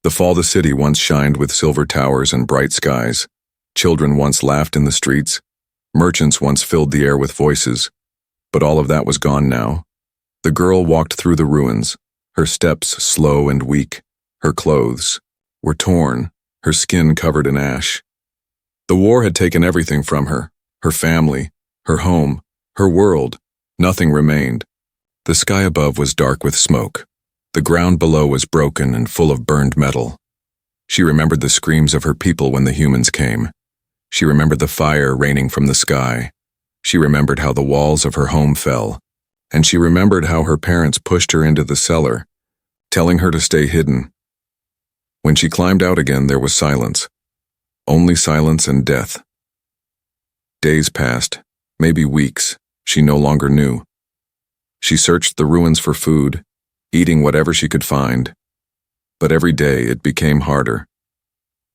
The city once shined with silver towers and bright skies. Children once laughed in the streets. Merchants once filled the air with voices. But all of that was gone now. The girl walked through the ruins, her steps slow and weak. Her clothes were torn, her skin covered in ash. The war had taken everything from her family, her home, her world. Nothing remained. The sky above was dark with smoke. The ground below was broken and full of burned metal. She remembered the screams of her people when the humans came. She remembered the fire raining from the sky. She remembered how the walls of her home fell. And she remembered how her parents pushed her into the cellar, telling her to stay hidden. When she climbed out again, there was silence. Only silence and death. Days passed, maybe weeks. She no longer knew. She searched the ruins for food, eating whatever she could find. But every day it became harder.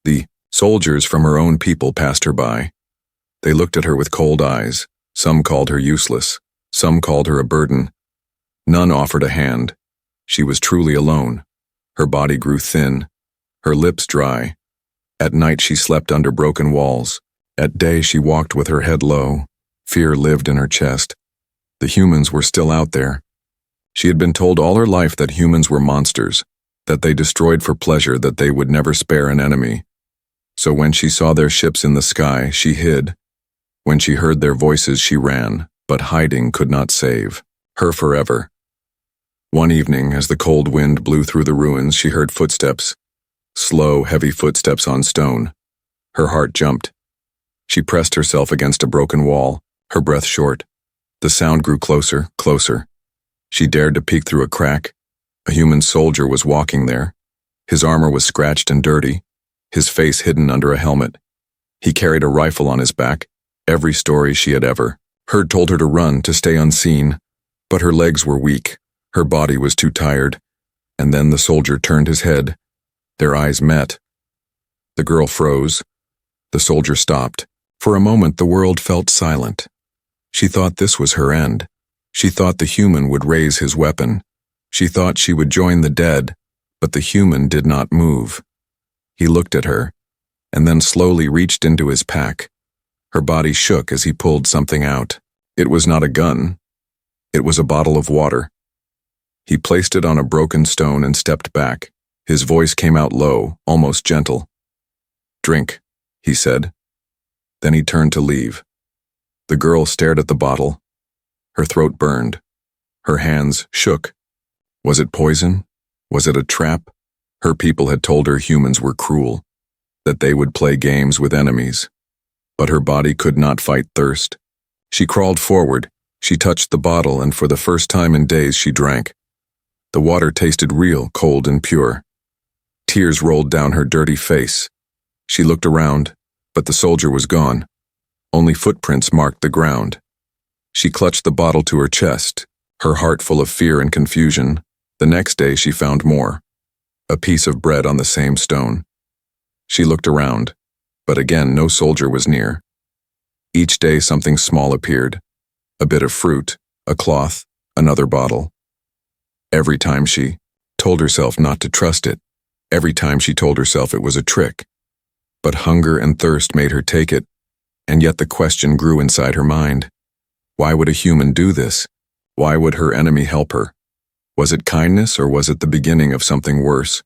The soldiers from her own people passed her by. They looked at her with cold eyes. Some called her useless. Some called her a burden. None offered a hand. She was truly alone. Her body grew thin, her lips dry. At night she slept under broken walls. At day she walked with her head low. Fear lived in her chest. The humans were still out there. She had been told all her life that humans were monsters, that they destroyed for pleasure, that they would never spare an enemy. So when she saw their ships in the sky, she hid. When she heard their voices, she ran, but hiding could not save her forever. One evening, as the cold wind blew through the ruins, she heard footsteps, slow, heavy footsteps on stone. Her heart jumped. She pressed herself against a broken wall, her breath short. The sound grew closer, closer. She dared to peek through a crack. A human soldier was walking there. His armor was scratched and dirty, his face hidden under a helmet. He carried a rifle on his back. Every story she had ever heard told her to run, to stay unseen. But her legs were weak. Her body was too tired. And then the soldier turned his head. Their eyes met. The girl froze. The soldier stopped. For a moment, the world felt silent. She thought this was her end. She thought the human would raise his weapon. She thought she would join the dead, but the human did not move. He looked at her, and then slowly reached into his pack. Her body shook as he pulled something out. It was not a gun. It was a bottle of water. He placed it on a broken stone and stepped back. His voice came out low, almost gentle. "Drink," he said. Then he turned to leave. The girl stared at the bottle. Her throat burned. Her hands shook. Was it poison? Was it a trap? Her people had told her humans were cruel, that they would play games with enemies. But her body could not fight thirst. She crawled forward. She touched the bottle, and for the first time in days she drank. The water tasted real, cold and pure. Tears rolled down her dirty face. She looked around, but the soldier was gone. Only footprints marked the ground. She clutched the bottle to her chest, her heart full of fear and confusion. The next day she found more. A piece of bread on the same stone. She looked around, but again no soldier was near. Each day something small appeared. A bit of fruit, a cloth, another bottle. Every time she told herself not to trust it. Every time she told herself it was a trick. But hunger and thirst made her take it, and yet the question grew inside her mind. Why would a human do this? Why would her enemy help her? Was it kindness, or was it the beginning of something worse?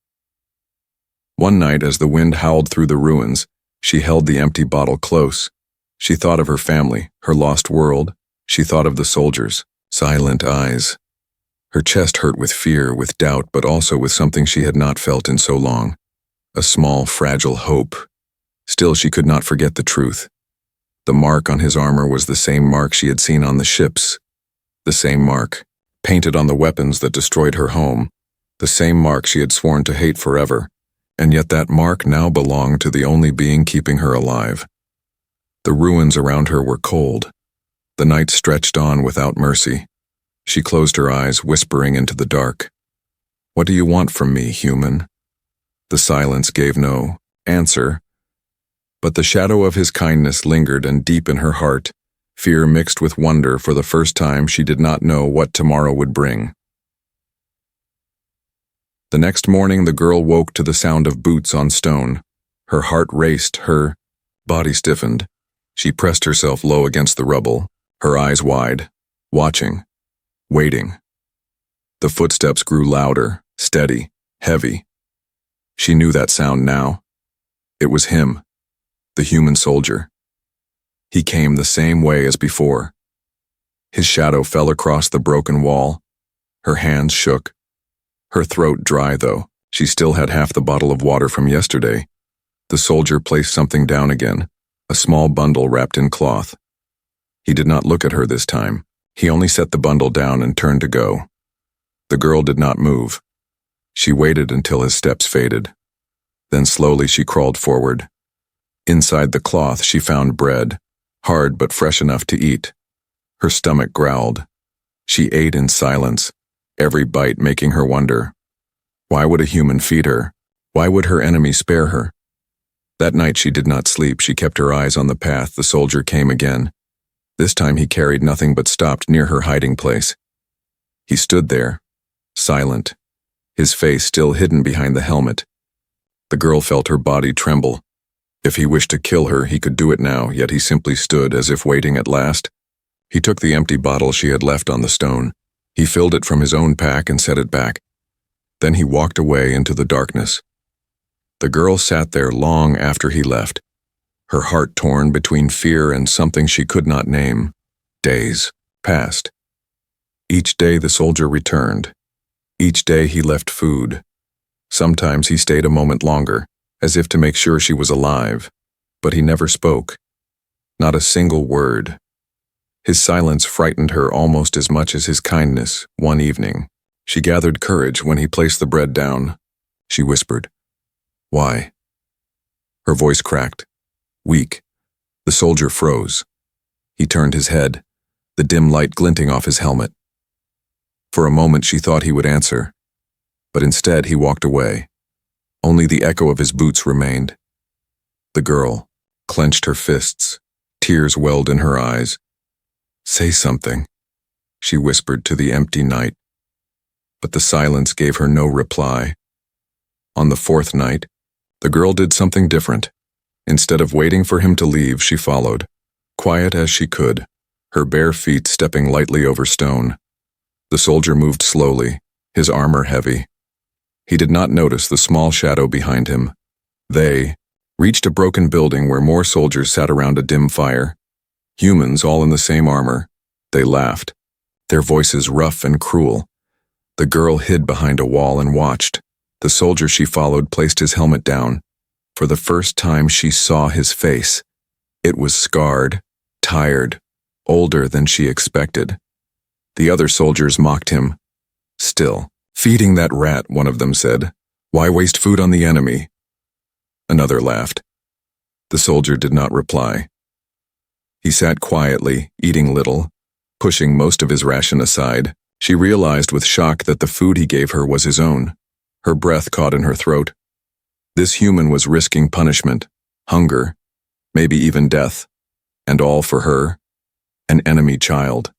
One night, as the wind howled through the ruins, she held the empty bottle close. She thought of her family, her lost world. She thought of the soldiers' silent eyes. Her chest hurt with fear, with doubt, but also with something she had not felt in so long. A small, fragile hope. Still, she could not forget the truth. The mark on his armor was the same mark she had seen on the ships. The same mark, painted on the weapons that destroyed her home. The same mark she had sworn to hate forever. And yet that mark now belonged to the only being keeping her alive. The ruins around her were cold. The night stretched on without mercy. She closed her eyes, whispering into the dark. "What do you want from me, human?" The silence gave no answer. But the shadow of his kindness lingered, and deep in her heart, fear mixed with wonder. For the first time, she did not know what tomorrow would bring. The next morning, the girl woke to the sound of boots on stone. Her heart raced, her body stiffened. She pressed herself low against the rubble, her eyes wide, watching, waiting. The footsteps grew louder, steady, heavy. She knew that sound now. It was him, the human soldier. He came the same way as before. His shadow fell across the broken wall. Her hands shook. Her throat dry, though. She still had half the bottle of water from yesterday. The soldier placed something down again, a small bundle wrapped in cloth. He did not look at her this time. He only set the bundle down and turned to go. The girl did not move. She waited until his steps faded. Then slowly she crawled forward. Inside the cloth she found bread, hard but fresh enough to eat. Her stomach growled. She ate in silence, every bite making her wonder. Why would a human feed her? Why would her enemy spare her? That night she did not sleep. She kept her eyes on the path. The soldier came again. This time he carried nothing but stopped near her hiding place. He stood there, silent, his face still hidden behind the helmet. The girl felt her body tremble. If he wished to kill her, he could do it now, yet he simply stood as if waiting at last. He took the empty bottle she had left on the stone. He filled it from his own pack and set it back. Then he walked away into the darkness. The girl sat there long after he left, her heart torn between fear and something she could not name. Days passed. Each day the soldier returned. Each day he left food. Sometimes he stayed a moment longer, as if to make sure she was alive, but he never spoke. Not a single word. His silence frightened her almost as much as his kindness. One evening, she gathered courage when he placed the bread down. She whispered, "Why?" Her voice cracked, weak. The soldier froze. He turned his head, the dim light glinting off his helmet. For a moment she thought he would answer, but instead he walked away. Only the echo of his boots remained. The girl clenched her fists, tears welled in her eyes. "Say something," she whispered to the empty night. But the silence gave her no reply. On the fourth night, the girl did something different. Instead of waiting for him to leave, she followed, quiet as she could, her bare feet stepping lightly over stone. The soldier moved slowly, his armor heavy. He did not notice the small shadow behind him. They reached a broken building where more soldiers sat around a dim fire. Humans, all in the same armor. They laughed, their voices rough and cruel. The girl hid behind a wall and watched. The soldier she followed placed his helmet down. For the first time she saw his face. It was scarred, tired, older than she expected. The other soldiers mocked him. "Still, feeding that rat," one of them said. "Why waste food on the enemy?" Another laughed. The soldier did not reply. He sat quietly, eating little, pushing most of his ration aside. She realized with shock that the food he gave her was his own. Her breath caught in her throat. This human was risking punishment, hunger, maybe even death, and all for her, an enemy child.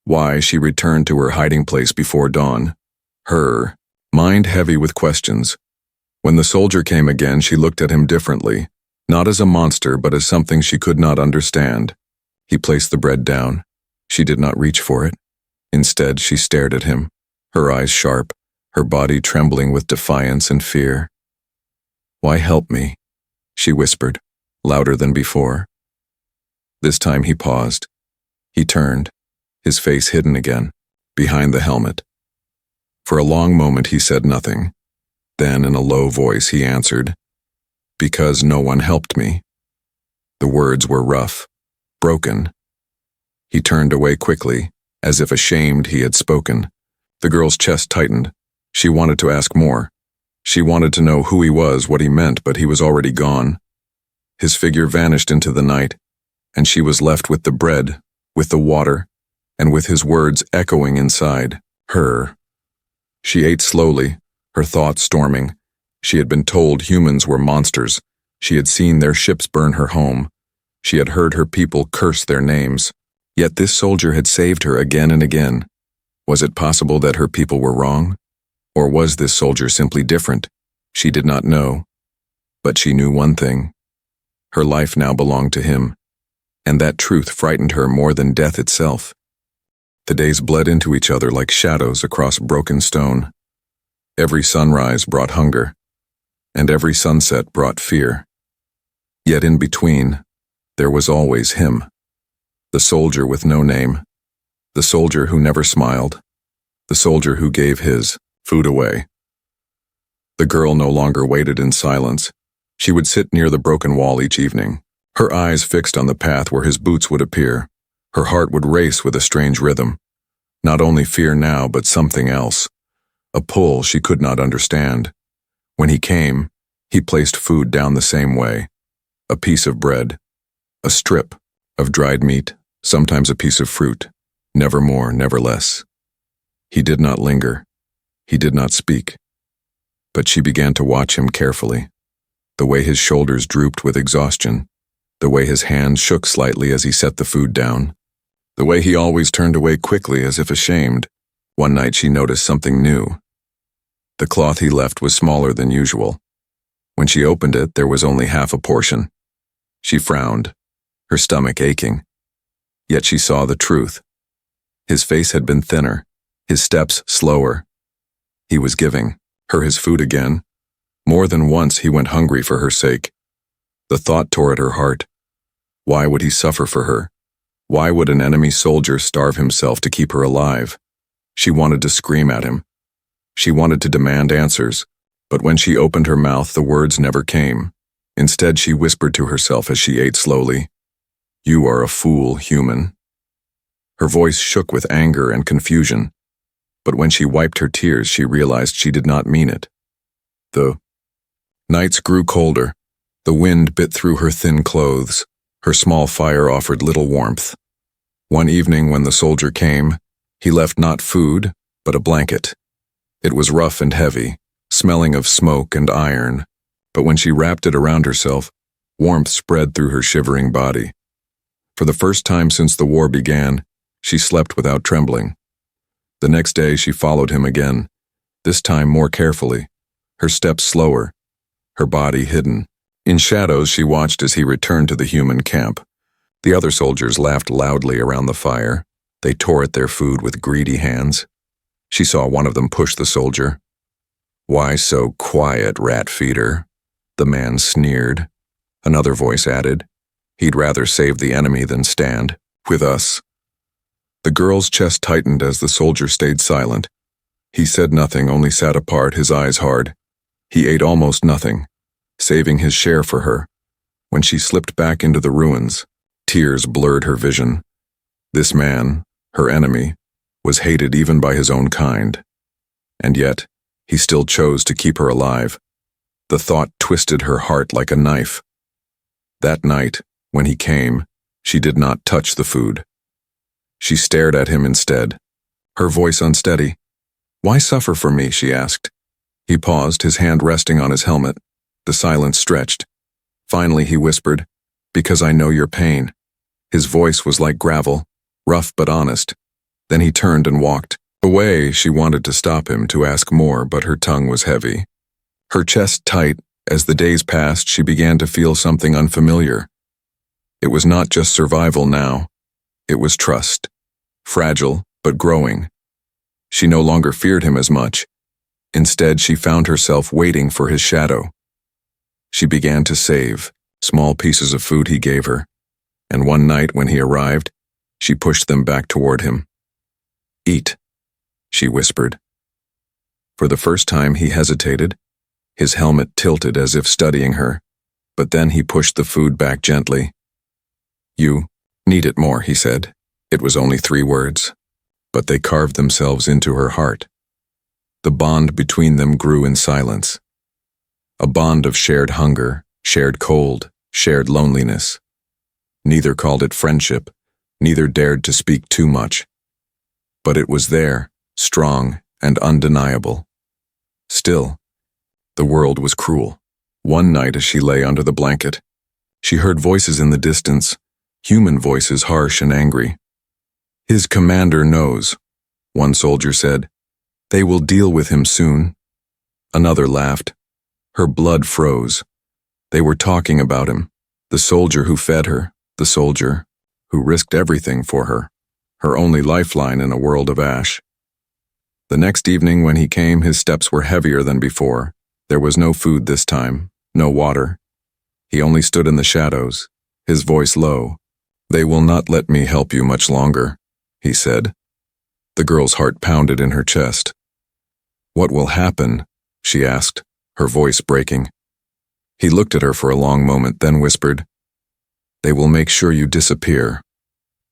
Why, she returned to her hiding place before dawn, her mind heavy with questions. When the soldier came again, she looked at him differently, not as a monster but as something she could not understand. He placed the bread down. She did not reach for it. Instead, she stared at him, her eyes sharp, her body trembling with defiance and fear. "Why help me?" she whispered, louder than before. This time he paused. He turned, his face hidden again, behind the helmet. For a long moment he said nothing. Then, in a low voice, he answered, "Because no one helped me." The words were rough, broken. He turned away quickly, as if ashamed he had spoken. The girl's chest tightened. She wanted to ask more. She wanted to know who he was, what he meant, but he was already gone. His figure vanished into the night, and she was left with the bread, with the water, and with his words echoing inside her. She ate slowly, her thoughts storming. She had been told humans were monsters. She had seen their ships burn her home. She had heard her people curse their names. Yet this soldier had saved her again and again. Was it possible that her people were wrong? Or was this soldier simply different? She did not know. But she knew one thing. Her life now belonged to him, and that truth frightened her more than death itself. The days bled into each other like shadows across broken stone. Every sunrise brought hunger, and every sunset brought fear. Yet in between, there was always him, the soldier with no name, the soldier who never smiled, the soldier who gave his food away. The girl no longer waited in silence. She would sit near the broken wall each evening, her eyes fixed on the path where his boots would appear. Her heart would race with a strange rhythm. Not only fear now, but something else. A pull she could not understand. When he came, he placed food down the same way. A piece of bread, a strip of dried meat, sometimes a piece of fruit. Never more, never less. He did not linger. He did not speak. But she began to watch him carefully. The way his shoulders drooped with exhaustion, the way his hands shook slightly as he set the food down, the way he always turned away quickly as if ashamed. One night she noticed something new. The cloth he left was smaller than usual. When she opened it, there was only half a portion. She frowned, her stomach aching. Yet she saw the truth. His face had been thinner, his steps slower. He was giving her his food again. More than once he went hungry for her sake. The thought tore at her heart. Why would he suffer for her? Why would an enemy soldier starve himself to keep her alive? She wanted to scream at him. She wanted to demand answers, but when she opened her mouth, the words never came. Instead, she whispered to herself as she ate slowly, "You are a fool, human." Her voice shook with anger and confusion, but when she wiped her tears, she realized she did not mean it. The nights grew colder. The wind bit through her thin clothes. Her small fire offered little warmth. One evening when the soldier came, he left not food, but a blanket. It was rough and heavy, smelling of smoke and iron, but when she wrapped it around herself, warmth spread through her shivering body. For the first time since the war began, she slept without trembling. The next day she followed him again, this time more carefully, her steps slower, her body hidden. In shadows she watched as he returned to the human camp. The other soldiers laughed loudly around the fire. They tore at their food with greedy hands. She saw one of them push the soldier. "Why so quiet, rat feeder?" the man sneered. Another voice added, "He'd rather save the enemy than stand with us." The girl's chest tightened as the soldier stayed silent. He said nothing, only sat apart, his eyes hard. He ate almost nothing, saving his share for her. When she slipped back into the ruins, tears blurred her vision. This man, her enemy, was hated even by his own kind. And yet, he still chose to keep her alive. The thought twisted her heart like a knife. That night, when he came, she did not touch the food. She stared at him instead, her voice unsteady. "Why suffer for me?" she asked. He paused, his hand resting on his helmet. The silence stretched. Finally he whispered, "Because I know your pain." His voice was like gravel, rough but honest. Then he turned and walked away. She wanted to stop him, to ask more, but her tongue was heavy. Her chest tight. As the days passed, she began to feel something unfamiliar. It was not just survival now. It was trust. Fragile, but growing. She no longer feared him as much. Instead, she found herself waiting for his shadow. She began to save small pieces of food he gave her, and one night when he arrived, she pushed them back toward him. "Eat," she whispered. For the first time he hesitated, his helmet tilted as if studying her, but then he pushed the food back gently. "You need it more," he said. It was only 3 words, but they carved themselves into her heart. The bond between them grew in silence. A bond of shared hunger, shared cold, shared loneliness. Neither called it friendship, neither dared to speak too much. But it was there, strong and undeniable. Still, the world was cruel. One night as she lay under the blanket, she heard voices in the distance, human voices, harsh and angry. "His commander knows," one soldier said. They will deal with him soon. Another laughed. Her blood froze. They were talking about him, the soldier who fed her, the soldier who risked everything for her only lifeline in a world of ash. The next evening when he came, his steps were heavier than before. There was no food this time, no water. He only stood in the shadows, his voice low. They will not let me help you much longer, he said. The girl's heart pounded in her chest. What will happen? She asked, her voice breaking. He looked at her for a long moment, then whispered, They will make sure you disappear.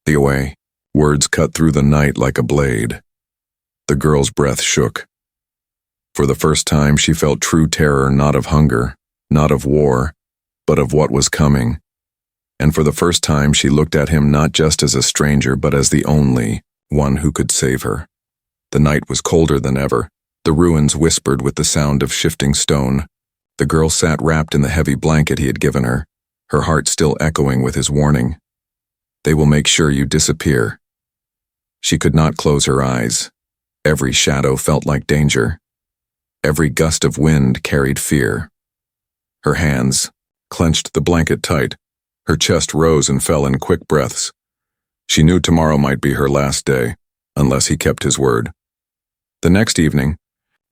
The away. Words cut through the night like a blade. The girl's breath shook. For the first time, she felt true terror, not of hunger, not of war, but of what was coming. And for the first time, she looked at him not just as a stranger, but as the only one who could save her. The night was colder than ever. The ruins whispered with the sound of shifting stone. The girl sat wrapped in the heavy blanket he had given her, her heart still echoing with his warning. They will make sure you disappear. She could not close her eyes. Every shadow felt like danger. Every gust of wind carried fear. Her hands clenched the blanket tight. Her chest rose and fell in quick breaths. She knew tomorrow might be her last day, unless he kept his word. The next evening,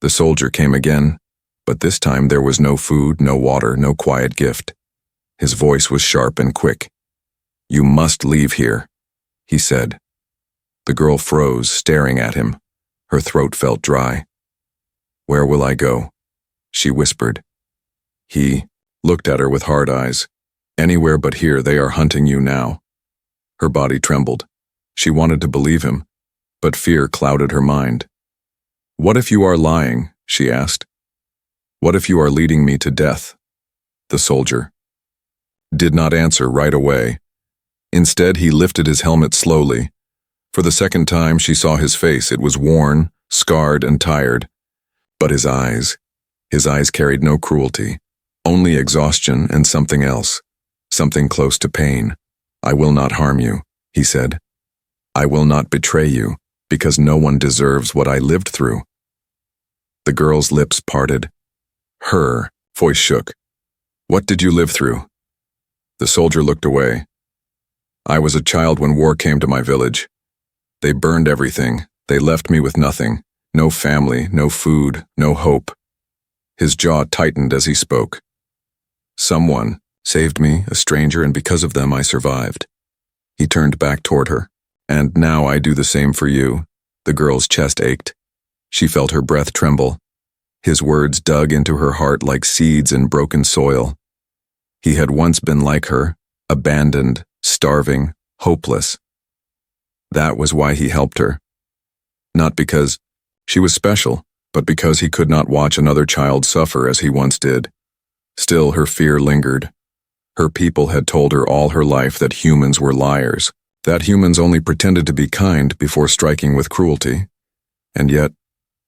the soldier came again, but this time there was no food, no water, no quiet gift. His voice was sharp and quick. You must leave here, he said. The girl froze, staring at him. Her throat felt dry. Where will I go? She whispered. He looked at her with hard eyes. Anywhere but here, they are hunting you now. Her body trembled. She wanted to believe him, but fear clouded her mind. What if you are lying? She asked. What if you are leading me to death? The soldier did not answer right away. Instead, he lifted his helmet slowly. For the second time, she saw his face. It was worn, scarred, and tired. But his eyes carried no cruelty, only exhaustion and something else, something close to pain. I will not harm you, he said. I will not betray you, because no one deserves what I lived through. The girl's lips parted. Her voice shook. What did you live through? The soldier looked away. I was a child when war came to my village. They burned everything. They left me with nothing. No family, no food, no hope. His jaw tightened as he spoke. Someone saved me, a stranger, and because of them I survived. He turned back toward her. And now I do the same for you. The girl's chest ached. She felt her breath tremble. His words dug into her heart like seeds in broken soil. He had once been like her, abandoned, starving, hopeless. That was why he helped her. Not because she was special, but because he could not watch another child suffer as he once did. Still, her fear lingered. Her people had told her all her life that humans were liars, that humans only pretended to be kind before striking with cruelty. And yet,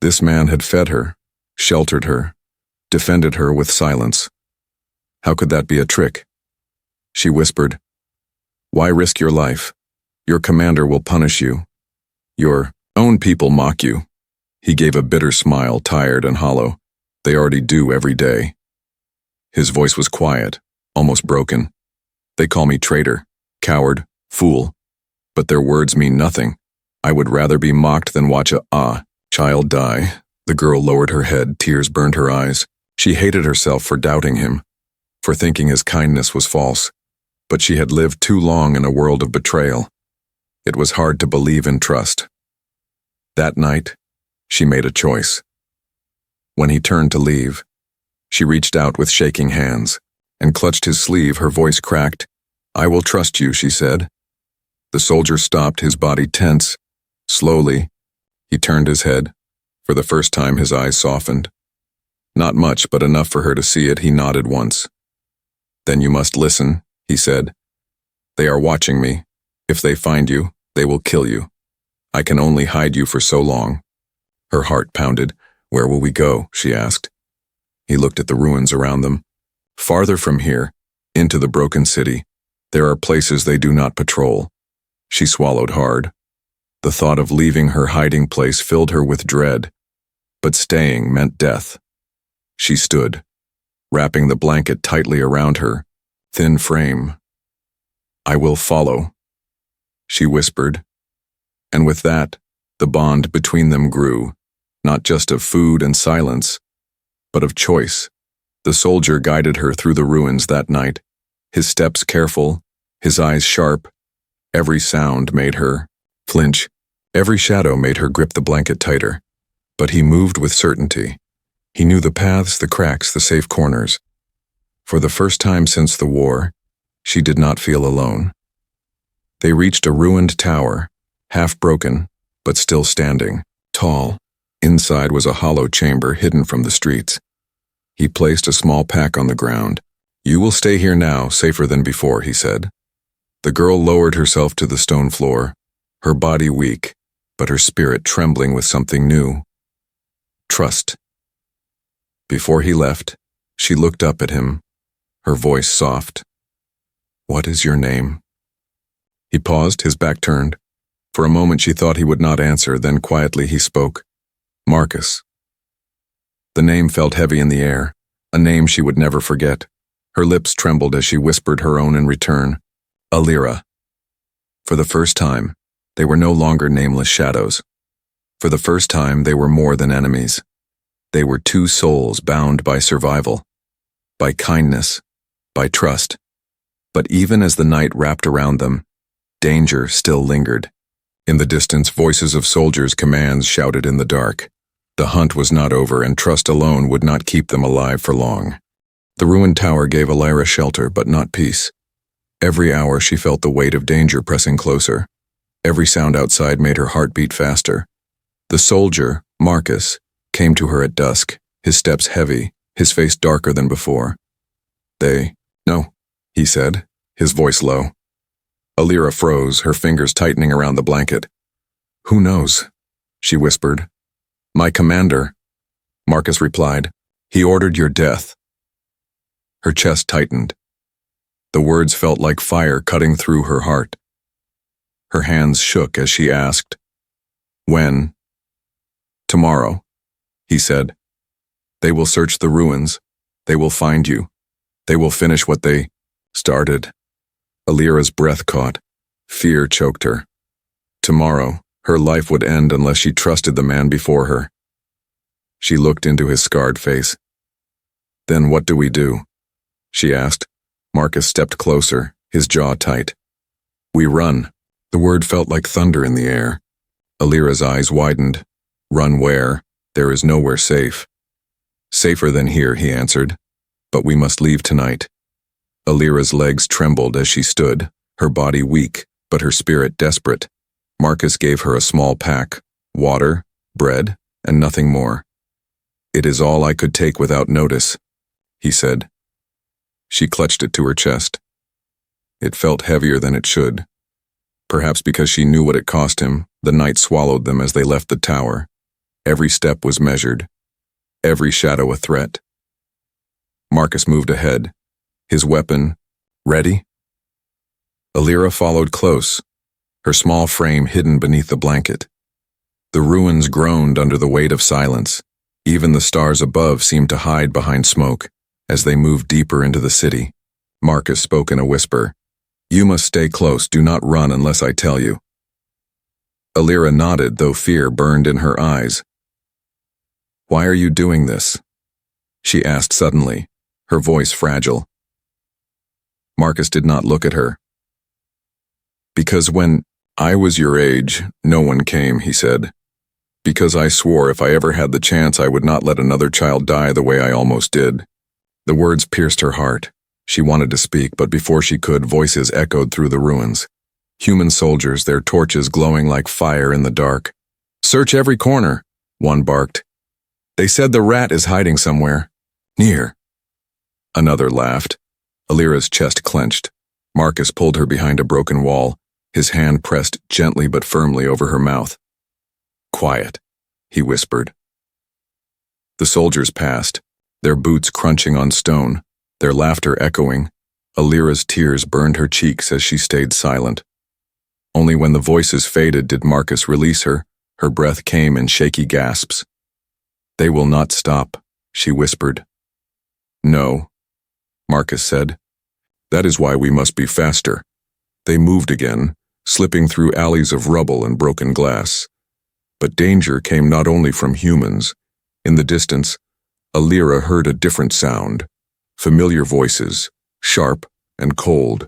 this man had fed her, sheltered her, defended her with silence. How could that be a trick? She whispered, Why risk your life? Your commander will punish you. Your own people mock you. He gave a bitter smile, tired and hollow. They already do every day. His voice was quiet, almost broken. They call me traitor, coward, fool. But their words mean nothing. I would rather be mocked than watch a child die. The girl lowered her head, tears burned her eyes. She hated herself for doubting him, for thinking his kindness was false. But she had lived too long in a world of betrayal. It was hard to believe and trust. That night, she made a choice. When he turned to leave, she reached out with shaking hands and clutched his sleeve. Her voice cracked. I will trust you, she said. The soldier stopped, his body tense. Slowly, he turned his head. For the first time, his eyes softened. Not much, but enough for her to see it. He nodded once. Then you must listen, he said. They are watching me. If they find you, they will kill you. I can only hide you for so long. Her heart pounded. Where will we go? She asked. He looked at the ruins around them. Farther from here, into the broken city, there are places they do not patrol. She swallowed hard. The thought of leaving her hiding place filled her with dread. but staying meant death. She stood, wrapping the blanket tightly around her thin frame. "I will follow," she whispered, and with that, the bond between them grew, not just of food and silence, but of choice. The soldier guided her through the ruins that night, his steps careful, his eyes sharp. Every sound made her flinch, every shadow made her grip the blanket tighter. But he moved with certainty. He knew the paths, the cracks, the safe corners. For the first time since the war, she did not feel alone. They reached a ruined tower, half broken, but still standing, tall. Inside was a hollow chamber hidden from the streets. He placed a small pack on the ground. "You will stay here now, safer than before," he said. The girl lowered herself to the stone floor, her body weak, but her spirit trembling with something new. Trust. Before he left, she looked up at him, her voice soft. "What is your name?" He paused, his back turned. For a moment she thought he would not answer, then quietly he spoke. "Marcus." The name felt heavy in the air, a name she would never forget. Her lips trembled as she whispered her own in return. Alira. For the first time, they were no longer nameless shadows. For the first time, they were more than enemies. They were two souls bound by survival, by kindness, by trust. But even as the night wrapped around them, danger still lingered. In the distance, voices of soldiers' commands shouted in the dark. The hunt was not over, and trust alone would not keep them alive for long. The ruined tower gave Alira shelter, but not peace. Every hour she felt the weight of danger pressing closer. Every sound outside made her heart beat faster. The soldier, Marcus, came to her at dusk, his steps heavy, his face darker than before. "No," he said, his voice low. Alira froze, her fingers tightening around the blanket. "Who knows?" she whispered. "My commander," Marcus replied. "He ordered your death." Her chest tightened. The words felt like fire cutting through her heart. Her hands shook as she asked, "When?" "Tomorrow," he said. "They will search the ruins. They will find you. They will finish what they started." Alira's breath caught. Fear choked her. Tomorrow, her life would end unless she trusted the man before her. She looked into his scarred face. "Then what do we do?" she asked. Marcus stepped closer, his jaw tight. "We run." The word felt like thunder in the air. Alira's eyes widened. "Run where? There is nowhere safe." "Safer than here," he answered. "But we must leave tonight." Alira's legs trembled as she stood, her body weak, but her spirit desperate. Marcus gave her a small pack, water, bread, and nothing more. "It is all I could take without notice," he said. She clutched it to her chest. It felt heavier than it should. Perhaps because she knew what it cost him, the night swallowed them as they left the tower. Every step was measured, every shadow a threat. Marcus moved ahead, his weapon ready. Alira followed close, her small frame hidden beneath the blanket. The ruins groaned under the weight of silence. Even the stars above seemed to hide behind smoke. As they moved deeper into the city, Marcus spoke in a whisper. "You must stay close. Do not run unless I tell you." Alira nodded, though fear burned in her eyes. "Why are you doing this?" she asked suddenly, her voice fragile. Marcus did not look at her. "Because when I was your age, no one came," he said. "Because I swore if I ever had the chance I would not let another child die the way I almost did." The words pierced her heart. She wanted to speak, but before she could, voices echoed through the ruins. Human soldiers, their torches glowing like fire in the dark. "Search every corner," one barked. "They said the rat is hiding somewhere. Near." Another laughed. Alira's chest clenched. Marcus pulled her behind a broken wall, his hand pressed gently but firmly over her mouth. "Quiet," he whispered. The soldiers passed, their boots crunching on stone, their laughter echoing. Alira's tears burned her cheeks as she stayed silent. Only when the voices faded did Marcus release her. Her breath came in shaky gasps. They will not stop, she whispered. No, Marcus said. That is why we must be faster. They moved again, slipping through alleys of rubble and broken glass. But danger came not only from humans. In the distance, Alira heard a different sound. Familiar voices, sharp and cold.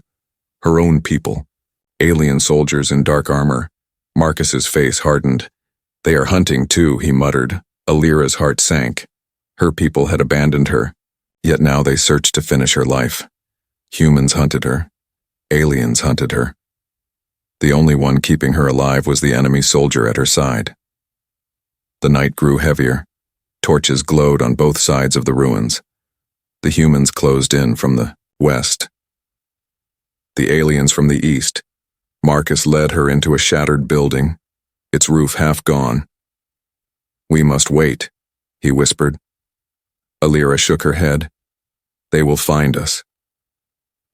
Her own people. Alien soldiers in dark armor. Marcus's face hardened. They are hunting too, he muttered. Alira's heart sank. Her people had abandoned her. Yet now they searched to finish her life. Humans hunted her. Aliens hunted her. The only one keeping her alive was the enemy soldier at her side. The night grew heavier. Torches glowed on both sides of the ruins. The humans closed in from the west. The aliens from the east. Marcus led her into a shattered building, its roof half gone. We must wait, he whispered. Alira shook her head. They will find us.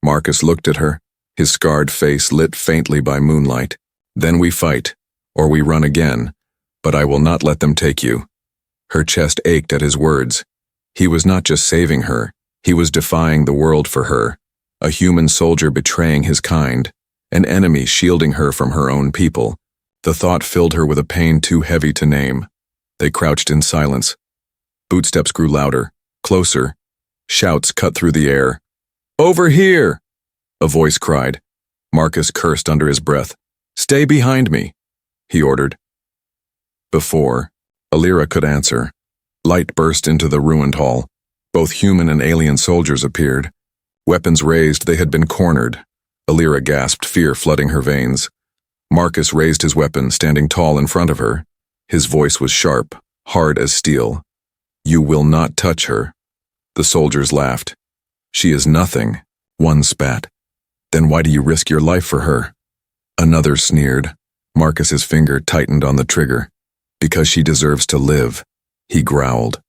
Marcus looked at her, his scarred face lit faintly by moonlight. Then we fight, or we run again, but I will not let them take you. Her chest ached at his words. He was not just saving her, he was defying the world for her. A human soldier betraying his kind, an enemy shielding her from her own people. The thought filled her with a pain too heavy to name. They crouched in silence. Footsteps grew louder, closer. Shouts cut through the air. Over here! A voice cried. Marcus cursed under his breath. Stay behind me, he ordered. Before Alira could answer, light burst into the ruined hall. Both human and alien soldiers appeared. Weapons raised, they had been cornered. Alira gasped, fear flooding her veins. Marcus raised his weapon, standing tall in front of her. His voice was sharp, hard as steel. You will not touch her. The soldiers laughed. She is nothing, one spat. Then why do you risk your life for her? Another sneered. Marcus's finger tightened on the trigger. Because she deserves to live, he growled.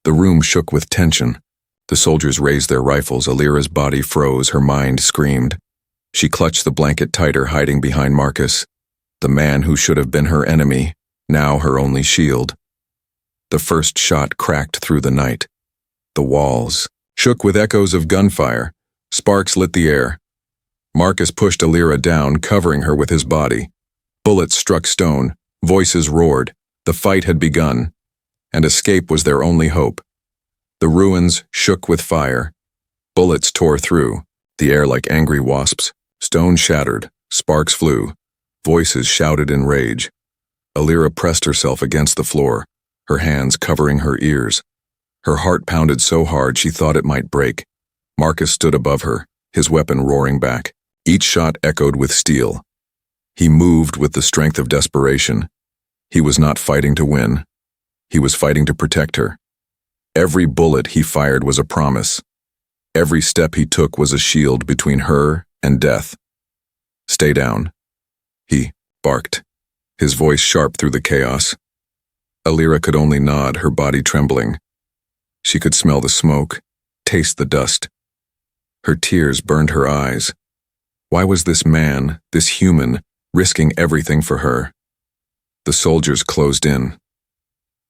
The room shook with tension. The soldiers raised their rifles. Alira's body froze, her mind screamed. She clutched the blanket tighter, hiding behind Marcus. The man who should have been her enemy, now her only shield. The first shot cracked through the night. The walls shook with echoes of gunfire. Sparks lit the air. Marcus pushed Alira down, covering her with his body. Bullets struck stone. Voices roared. The fight had begun, and escape was their only hope. The ruins shook with fire. Bullets tore through, the air like angry wasps. Stone shattered, sparks flew. Voices shouted in rage. Alira pressed herself against the floor, her hands covering her ears. Her heart pounded so hard she thought it might break. Marcus stood above her, his weapon roaring back. Each shot echoed with steel. He moved with the strength of desperation. He was not fighting to win. He was fighting to protect her. Every bullet he fired was a promise. Every step he took was a shield between her and death. Stay down, he barked, his voice sharp through the chaos. Alira could only nod, her body trembling. She could smell the smoke, taste the dust. Her tears burned her eyes. Why was this man, this human, risking everything for her? The soldiers closed in.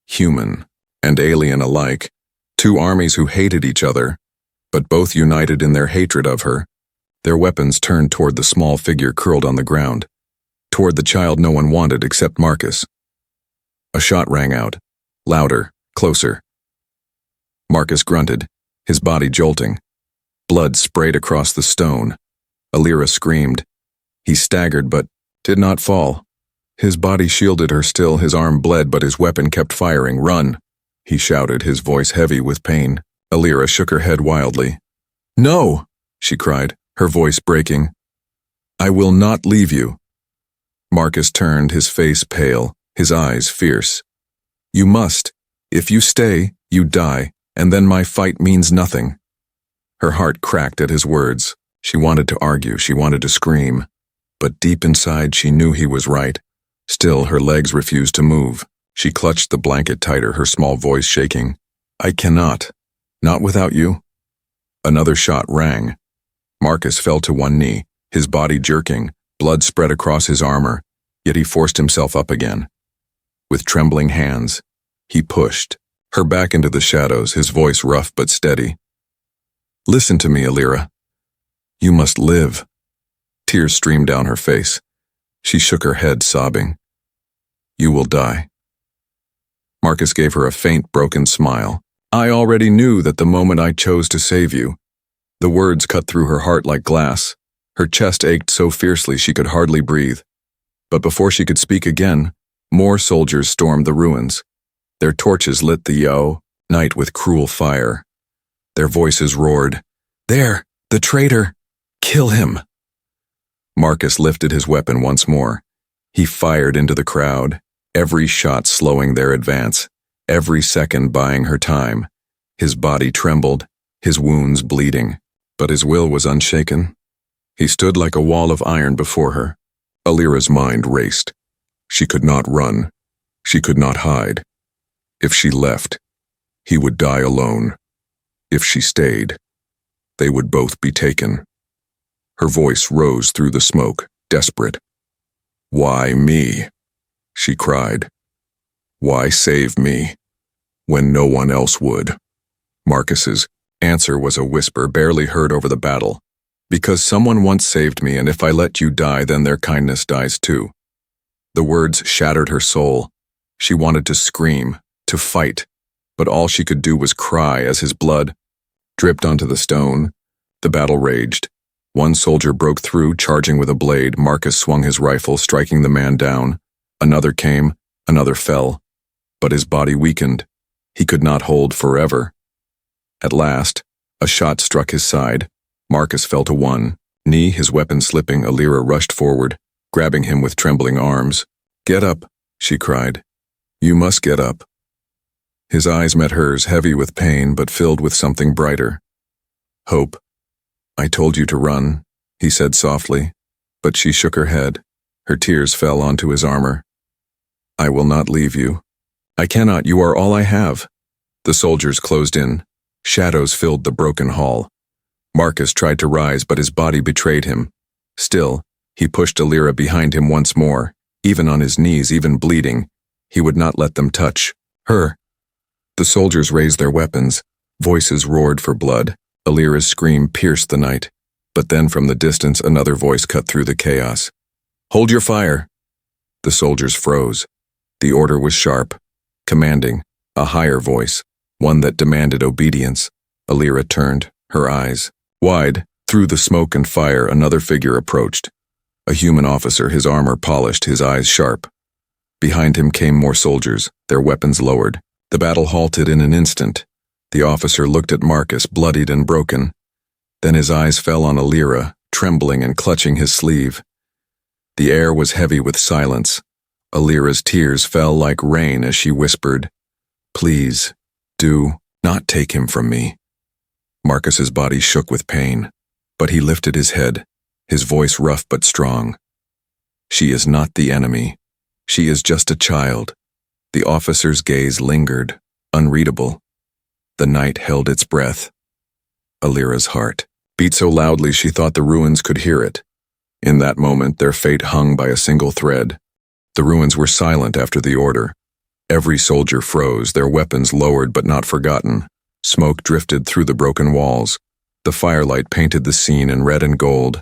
Human and alien alike, two armies who hated each other, but both united in their hatred of her. Their weapons turned toward the small figure curled on the ground, toward the child no one wanted except Marcus. A shot rang out, louder, closer. Marcus grunted, his body jolting. Blood sprayed across the stone. Alira screamed. He staggered but did not fall. His body shielded her still, his arm bled, but his weapon kept firing. Run, he shouted, his voice heavy with pain. Alira shook her head wildly. No, she cried, her voice breaking. I will not leave you. Marcus turned, his face pale, his eyes fierce. You must. If you stay, you die, and then my fight means nothing. Her heart cracked at his words. She wanted to argue, she wanted to scream. But deep inside she knew he was right. Still, her legs refused to move. She clutched the blanket tighter, her small voice shaking. I cannot. Not without you. Another shot rang. Marcus fell to one knee, his body jerking, blood spread across his armor, yet he forced himself up again. With trembling hands, he pushed, her back into the shadows, his voice rough but steady. "Listen to me, Alira. You must live." Tears streamed down her face. She shook her head, sobbing. "You will die." Marcus gave her a faint, broken smile. "I already knew that the moment I chose to save you." The words cut through her heart like glass. Her chest ached so fiercely she could hardly breathe. But before she could speak again, more soldiers stormed the ruins. Their torches lit the night with cruel fire. Their voices roared, "There, the traitor! Kill him!" Marcus lifted his weapon once more. He fired into the crowd, every shot slowing their advance, every second buying her time. His body trembled, his wounds bleeding, but his will was unshaken. He stood like a wall of iron before her. Alira's mind raced. She could not run. She could not hide. If she left, he would die alone. If she stayed, they would both be taken. Her voice rose through the smoke, desperate. "Why me?" she cried. "Why save me, when no one else would?" Marcus's answer was a whisper barely heard over the battle. "Because someone once saved me, and if I let you die, then their kindness dies too." The words shattered her soul. She wanted to scream, to fight, but all she could do was cry as his blood dripped onto the stone. The battle raged. One soldier broke through, charging with a blade. Marcus swung his rifle, striking the man down. Another came, another fell. But his body weakened. He could not hold forever. At last, a shot struck his side. Marcus fell to one knee, his weapon slipping. Alira rushed forward, grabbing him with trembling arms. "Get up," she cried. "You must get up." His eyes met hers, heavy with pain but filled with something brighter. "Hope. I told you to run," he said softly, but she shook her head. Her tears fell onto his armor. "I will not leave you. I cannot, you are all I have." The soldiers closed in. Shadows filled the broken hall. Marcus tried to rise, but his body betrayed him. Still, he pushed Alira behind him once more, even on his knees, even bleeding. He would not let them touch her. The soldiers raised their weapons. Voices roared for blood. Alira's scream pierced the night. But then from the distance another voice cut through the chaos. "Hold your fire!" The soldiers froze. The order was sharp, commanding, a higher voice, one that demanded obedience. Alira turned, her eyes wide. Through the smoke and fire, another figure approached. A human officer, his armor polished, his eyes sharp. Behind him came more soldiers, their weapons lowered. The battle halted in an instant. The officer looked at Marcus, bloodied and broken. Then his eyes fell on Alira, trembling and clutching his sleeve. The air was heavy with silence. Alira's tears fell like rain as she whispered, "Please, do not take him from me." Marcus's body shook with pain, but he lifted his head, his voice rough but strong. "She is not the enemy. She is just a child." The officer's gaze lingered, unreadable. The night held its breath. Alira's heart beat so loudly she thought the ruins could hear it. In that moment, their fate hung by a single thread. The ruins were silent after the order. Every soldier froze, their weapons lowered but not forgotten. Smoke drifted through the broken walls. The firelight painted the scene in red and gold.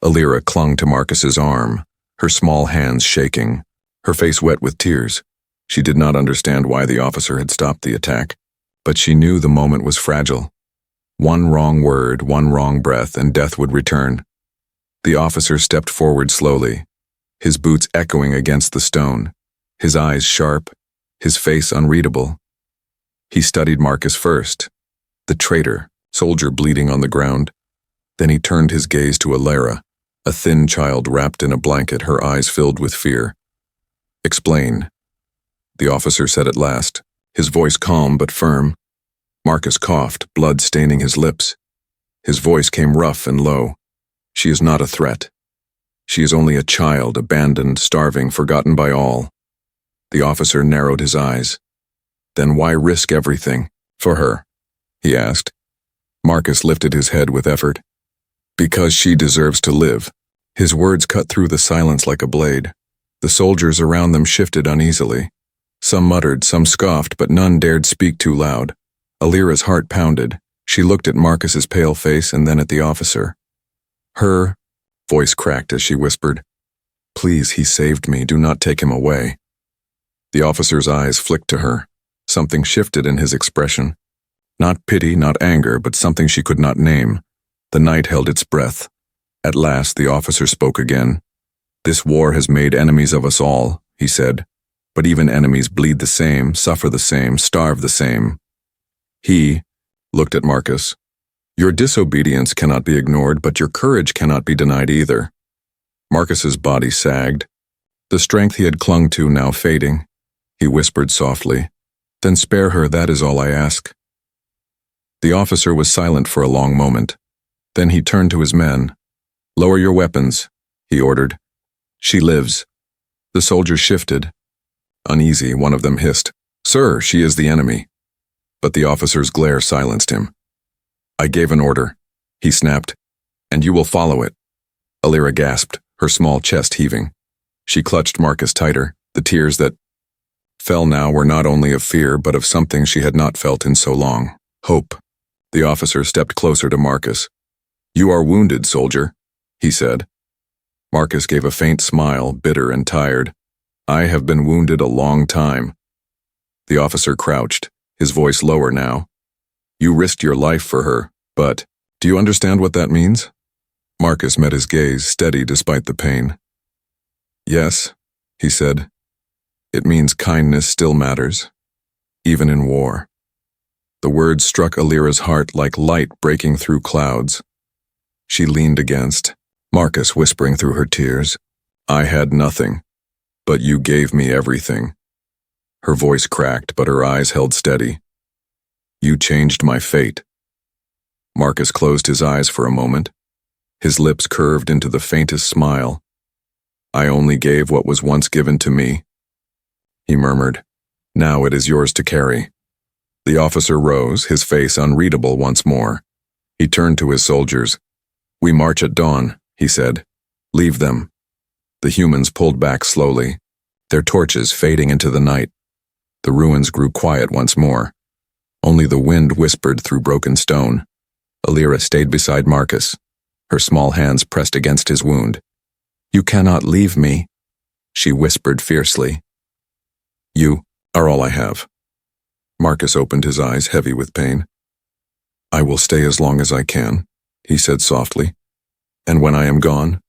Alira clung to Marcus's arm, her small hands shaking, her face wet with tears. She did not understand why the officer had stopped the attack, but she knew the moment was fragile. One wrong word, one wrong breath, and death would return. The officer stepped forward slowly, his boots echoing against the stone, his eyes sharp, his face unreadable. He studied Marcus first, the traitor, soldier bleeding on the ground. Then he turned his gaze to Alira, a thin child wrapped in a blanket, her eyes filled with fear. "Explain," the officer said at last, his voice calm but firm. Marcus coughed, blood staining his lips. His voice came rough and low. "She is not a threat. She is only a child, abandoned, starving, forgotten by all." The officer narrowed his eyes. "Then why risk everything for her?" he asked. Marcus lifted his head with effort. "Because she deserves to live." His words cut through the silence like a blade. The soldiers around them shifted uneasily. Some muttered, some scoffed, but none dared speak too loud. Alira's heart pounded. She looked at Marcus's pale face and then at the officer. Her voice cracked as she whispered, "Please, he saved me. Do not take him away." The officer's eyes flicked to her. Something shifted in his expression. Not pity, not anger, but something she could not name. The night held its breath. At last, the officer spoke again. "This war has made enemies of us all," he said. "But even enemies bleed the same, suffer the same, starve the same." He looked at Marcus. "Your disobedience cannot be ignored, but your courage cannot be denied either." Marcus's body sagged. The strength he had clung to now fading. He whispered softly, "Then spare her, that is all I ask." The officer was silent for a long moment. Then he turned to his men. "Lower your weapons," he ordered. "She lives." The soldiers shifted. Uneasy, one of them hissed, "Sir, she is the enemy." But the officer's glare silenced him. "I gave an order," he snapped, "and you will follow it." Alira gasped, her small chest heaving. She clutched Marcus tighter. The tears that fell now were not only of fear, but of something she had not felt in so long. Hope. The officer stepped closer to Marcus. "You are wounded, soldier," he said. Marcus gave a faint smile, bitter and tired. "I have been wounded a long time." The officer crouched, his voice lower now. "You risked your life for her, but do you understand what that means?" Marcus met his gaze, steady despite the pain. "Yes," he said. "It means kindness still matters, even in war." The words struck Alira's heart like light breaking through clouds. She leaned against Marcus, whispering through her tears, "I had nothing, but you gave me everything." Her voice cracked, but her eyes held steady. "You changed my fate." Marcus closed his eyes for a moment. His lips curved into the faintest smile. "I only gave what was once given to me," he murmured. "Now it is yours to carry." The officer rose, his face unreadable once more. He turned to his soldiers. "We march at dawn," he said. "Leave them." The humans pulled back slowly, their torches fading into the night. The ruins grew quiet once more. Only the wind whispered through broken stone. Alira stayed beside Marcus, her small hands pressed against his wound. "You cannot leave me," she whispered fiercely. "You are all I have." Marcus opened his eyes, heavy with pain. "I will stay as long as I can," he said softly. "And when I am gone,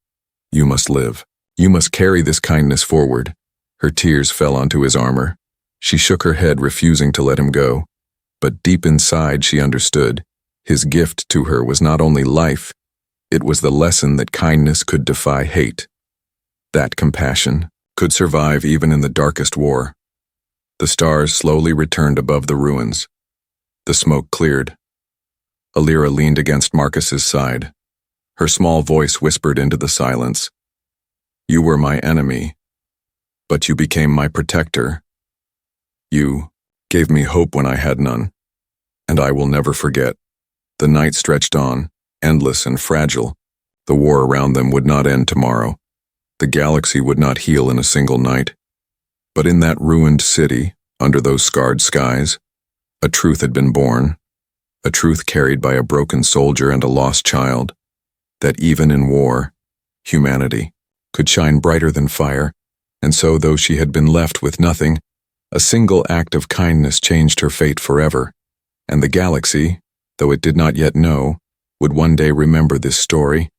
you must live. You must carry this kindness forward." Her tears fell onto his armor. She shook her head, refusing to let him go. But deep inside she understood. His gift to her was not only life, it was the lesson that kindness could defy hate. That compassion could survive even in the darkest war. The stars slowly returned above the ruins. The smoke cleared. Alira leaned against Marcus's side. Her small voice whispered into the silence. "You were my enemy, but you became my protector. You gave me hope when I had none, and I will never forget." The night stretched on, endless and fragile. The war around them would not end tomorrow. The galaxy would not heal in a single night. But in that ruined city, under those scarred skies, a truth had been born, a truth carried by a broken soldier and a lost child, that even in war, humanity could shine brighter than fire, and so though she had been left with nothing, a single act of kindness changed her fate forever, and the galaxy, though it did not yet know, would one day remember this story